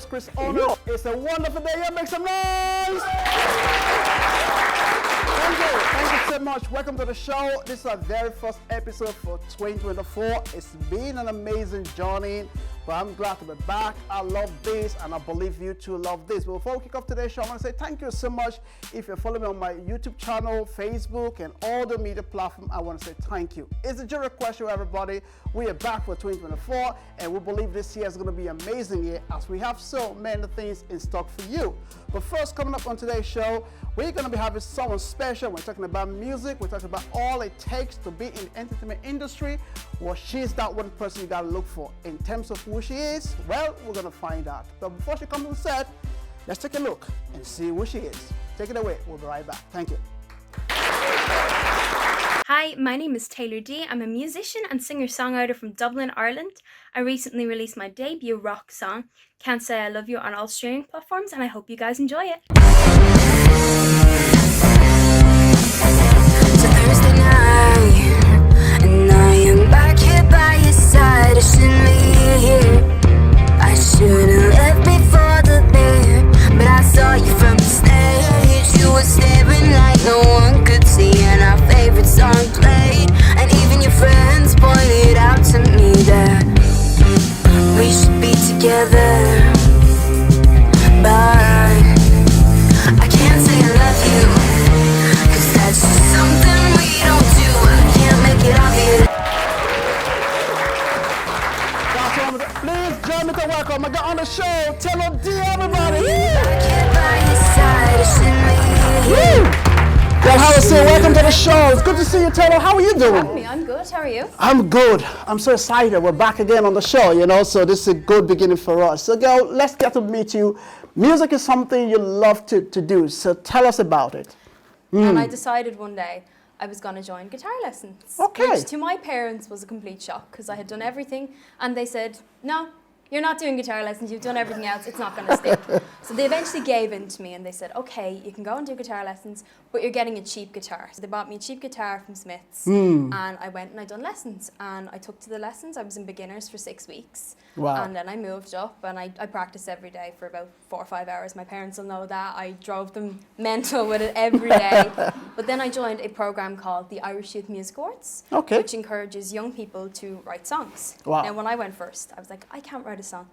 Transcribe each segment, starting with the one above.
host, Chris Ono. It's a wonderful day. Yeah, make some noise! Thank you so much. Welcome to the show. This is our very first episode for 2024. It's been an amazing journey, but I'm glad to be back. I love this, and I believe you too love this. But before we kick off today's show, I want to say thank you so much. If you're following me on my YouTube channel, Facebook, and all the media platforms, I want to say thank you. It's a jury question, everybody. We are back for 2024, and we believe this year is going to be an amazing year as we have so many things in stock for you. But first, coming up on today's show, we're going to be having someone special. We're talking about music. We're talking about all it takes to be in the entertainment industry. Well, she's that one person you got to look for. In terms of who she is, well, we're going to find out. But before she comes on set, let's take a look and see who she is. Take it away. We'll be right back. Thank you. Hi, my name is Taylor D. I'm a musician and singer-songwriter from Dublin, Ireland. I recently released my debut rock song, Can't Say I Love You, on all streaming platforms, and I hope you guys enjoy it. It's a Thursday night, and I am back here by your side. I shouldn't be here. I should've left before the beer, but I saw you from the stage. You were staring like no one could see, and our favorite song played, and even your friends pointed out to me that we should be together, but I can't say I love you, 'cause that's just something we don't do. I can't make it obvious. Please join me to welcome. I got on the show. Taylor D, everybody. Back here by your side, I shouldn't be here. Well, Harrison, welcome to the show. It's good to see you, Taylor. How are you doing? I'm good. How are you? I'm good. I'm so excited. We're back again on the show, so this is a good beginning for us. So, girl, let's get to meet you. Music is something you love to do, so tell us about it. And I decided one day I was going to join guitar lessons. Okay. Which to my parents was a complete shock, because I had done everything, and they said, no, you're not doing guitar lessons, you've done everything else, it's not going to stick. So they eventually gave in to me and they said, okay, you can go and do guitar lessons, but you're getting a cheap guitar. So they bought me a cheap guitar from Smith's, and I went and I done lessons, and I took to the lessons. I was in beginners for 6 weeks. Wow. And then I moved up, and I practiced every day for about 4 or 5 hours. My parents will know that. I drove them mental with it every day. But then I joined a program called the Irish Youth Music Awards, Okay. which encourages young people to write songs. Wow. Now, when I went first, I was like, I can't write a song.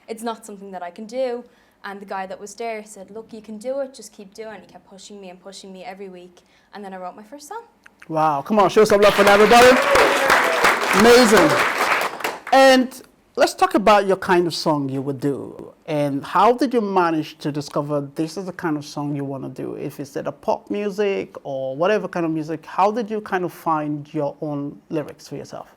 It's not something that I can do. And the guy that was there said, look, you can do it, just keep doing it. He kept pushing me every week. And then I wrote my first song. Wow, come on, show some love for everybody. Amazing. And let's talk about your kind of song you would do. And how did you manage to discover this is the kind of song you want to do? If it's a pop music or whatever kind of music, how did you kind of find your own lyrics for yourself?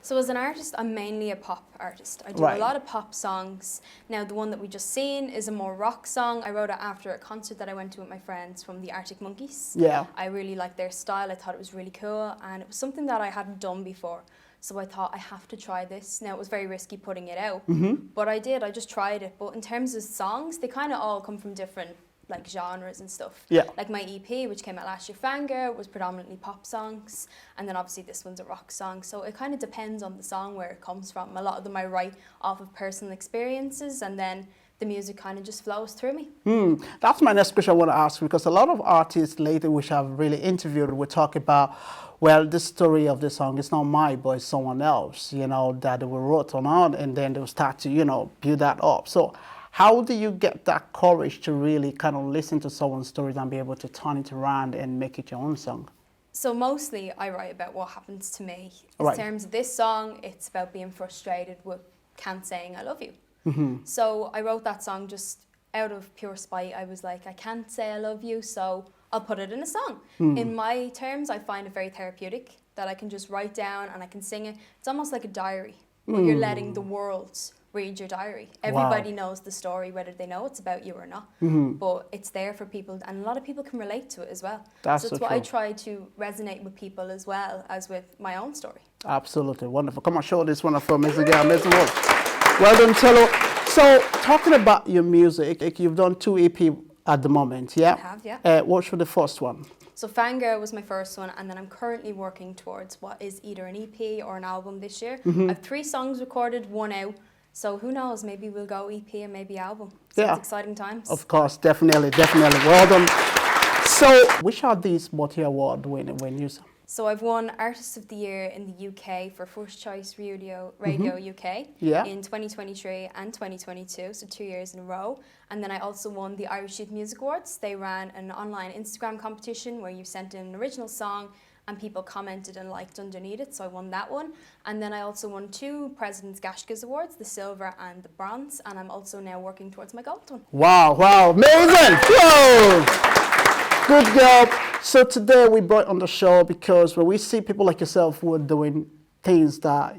So as an artist, I'm mainly a pop artist. I do Right. a lot of pop songs. Now, the one that we just seen is a more rock song. I wrote it after a concert that I went to with my friends from the Arctic Monkeys. Yeah. I really liked their style. I thought it was really cool, and it was something that I hadn't done before. So I thought, I have to try this. Now, it was very risky putting it out, but I did. I just tried it. But in terms of songs, they kind of all come from different genres and stuff. Yeah. Like my EP, which came out last year, Fangirl, was predominantly pop songs, and then obviously this one's a rock song. So it kind of depends on the song where it comes from. A lot of them I write off of personal experiences, and then the music kind of just flows through me. That's my next question I want to ask, because a lot of artists lately, which I've really interviewed, will talk about, well, the story of the song is not mine, but it's someone else, that they were wrote on, and then they'll start to, build that up. So how do you get that courage to really kind of listen to someone's stories and be able to turn it around and make it your own song? So mostly I write about what happens to me. Right. In terms of this song, it's about being frustrated with can't saying I love you. So I wrote that song just out of pure spite. I was like, I can't say I love you, so I'll put it in a song. In my terms, I find it very therapeutic, that I can just write down and I can sing it. It's almost like a diary, where you're letting the world read your diary. Everybody knows the story, whether they know it's about you or not. But it's there for people, and a lot of people can relate to it as well. That's so so it's what I true. try to resonate with people as well as with my own story. Absolutely wonderful. Come on, show this wonderful amazing girl, amazing work. Well done, Taylor. So, talking about your music, you've done 2 EP at the moment, yeah? I have, yeah. What should the first one? So Fangirl was my first one, and then I'm currently working towards what is either an EP or an album this year. I have 3 songs recorded, 1 out. So who knows, maybe we'll go EP and maybe album. So Yeah. it's exciting times. Of course, definitely. Well done. So, which are these multi-award when you... So I've won Artist of the Year in the UK for First Choice Radio UK Yeah. in 2023 and 2022, so 2 years in a row. And then I also won the Irish Youth Music Awards. They ran an online Instagram competition where you sent in an original song and people commented and liked underneath it, so I won that one. And then I also won 2 President's Gashkas Awards, the silver and the bronze, and I'm also now working towards my gold one. Wow, amazing! Whoa! Good girl. So today we brought on the show because when we see people like yourself who are doing things that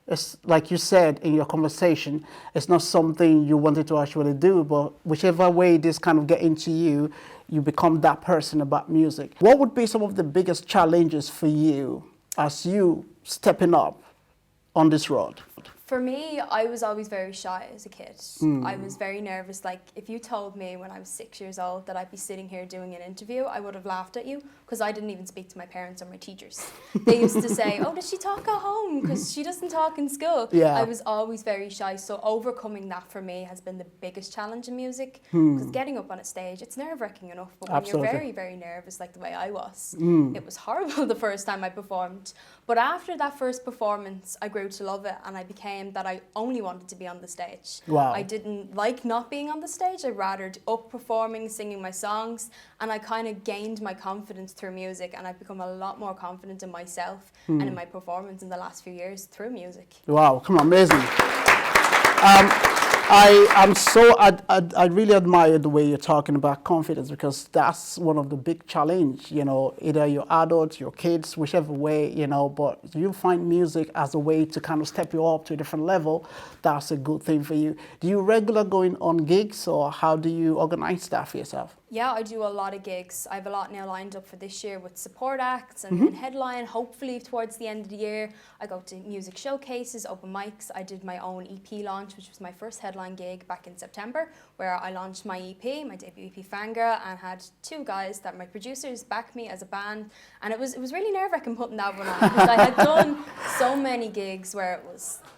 it's like you said in your conversation, it's not something you wanted to actually do, but whichever way this kind of get into you, you become that person about music. What would be some of the biggest challenges for you as you stepping up on this road? For me, I was always very shy as a kid. I was very nervous. Like, if you told me when I was 6 years old that I'd be sitting here doing an interview, I would have laughed at you because I didn't even speak to my parents or my teachers. They used to say, oh, does she talk at home? Because she doesn't talk in school. Yeah. I was always very shy. So overcoming that for me has been the biggest challenge in music. Because getting up on a stage, it's nerve-wracking enough. But when Absolutely. you're very, very nervous, like the way I was, it was horrible the first time I performed. But after that first performance, I grew to love it and I became that I only wanted to be on the stage. Wow. I didn't like not being on the stage. I rather up performing, singing my songs, and I kind of gained my confidence through music, and I've become a lot more confident in myself and in my performance in the last few years through music. Wow, come on, amazing. I really admire the way you're talking about confidence because that's one of the big challenge, either you're adults, your kids, whichever way, but you find music as a way to kind of step you up to a different level. That's a good thing for you. Do you regular going on gigs or how do you organize that for yourself? Yeah, I do a lot of gigs. I have a lot now lined up for this year with support acts and headline. Hopefully towards the end of the year, I go to music showcases, open mics. I did my own EP launch, which was my first headline gig back in September, where I launched my EP, my debut EP Fangirl, and had 2 guys that my producers backed me as a band. And it was really nerve-wracking putting that one on because I had done so many gigs where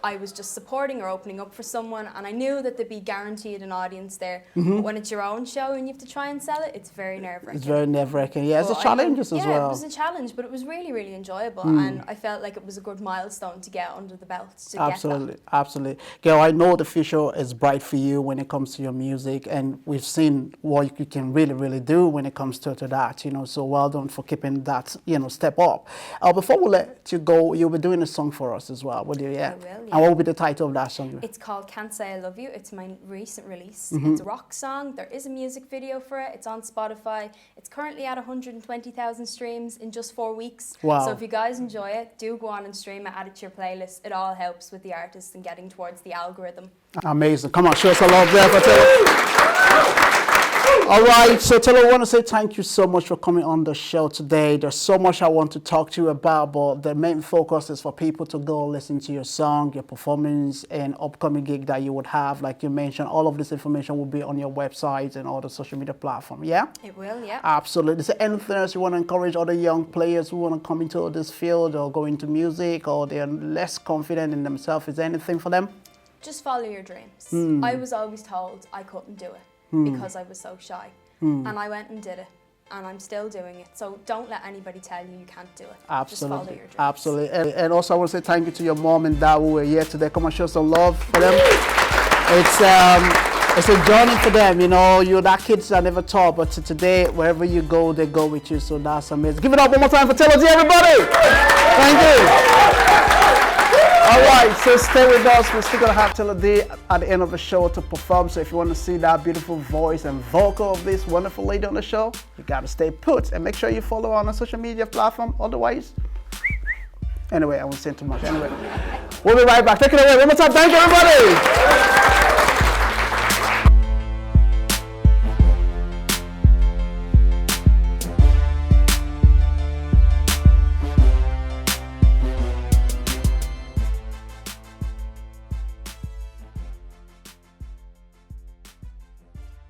I was just supporting or opening up for someone, and I knew that there'd be guaranteed an audience there. But when it's your own show and you have to try and sell it, it's very nerve-wracking. It's very nerve-wracking. Yeah, it's a But challenge as well. Yeah, it was a challenge, but it was really, really enjoyable, and I felt like it was a good milestone to get under the belt. Absolutely. Girl, I know the future is bright for you when it comes to your music, and we've seen what you can really, really do when it comes to that, so well done for keeping that, step up. Before we let you go, you'll be doing a song for us as well, will you? Yeah. I will, yeah. And what will be the title of that song? It's called Can't Say I Love You. It's my recent release. It's a rock song. There is a music video for it. It's on Spotify. It's currently at 120,000 streams in just 4 weeks. Wow. So if you guys enjoy it, do go on and stream it, add it to your playlist. It all helps with the artist and getting towards the algorithm. Amazing. Come on, show us a love there for Taylor. All right, so Taylor, I want to say thank you so much for coming on the show today. There's so much I want to talk to you about, but the main focus is for people to go listen to your song, your performance, and upcoming gig that you would have. Like you mentioned, all of this information will be on your website and all the social media platforms, yeah? It will, yeah. Absolutely. Is there anything else you want to encourage other young players who want to come into this field or go into music, or they're less confident in themselves? Is there anything for them? Just follow your dreams. I was always told I couldn't do it because I was so shy. And I went and did it. And I'm still doing it. So don't let anybody tell you can't do it. Absolutely. Just follow your dreams. Absolutely. And also I want to say thank you to your mom and dad who were here today. Come and show some love for them. It's a journey for them, You're that kids that never taught, but today, wherever you go, they go with you. So that's amazing. Give it up one more time for Taylor D, everybody. Thank you. All right, so stay with us. We're still going to have Taylor D at the end of the show to perform. So if you want to see that beautiful voice and vocal of this wonderful lady on the show, you got to stay put and make sure you follow her on a social media platform. Otherwise, anyway, I won't say too much. Anyway, we'll be right back. Take it away. One more time. Thank you, everybody.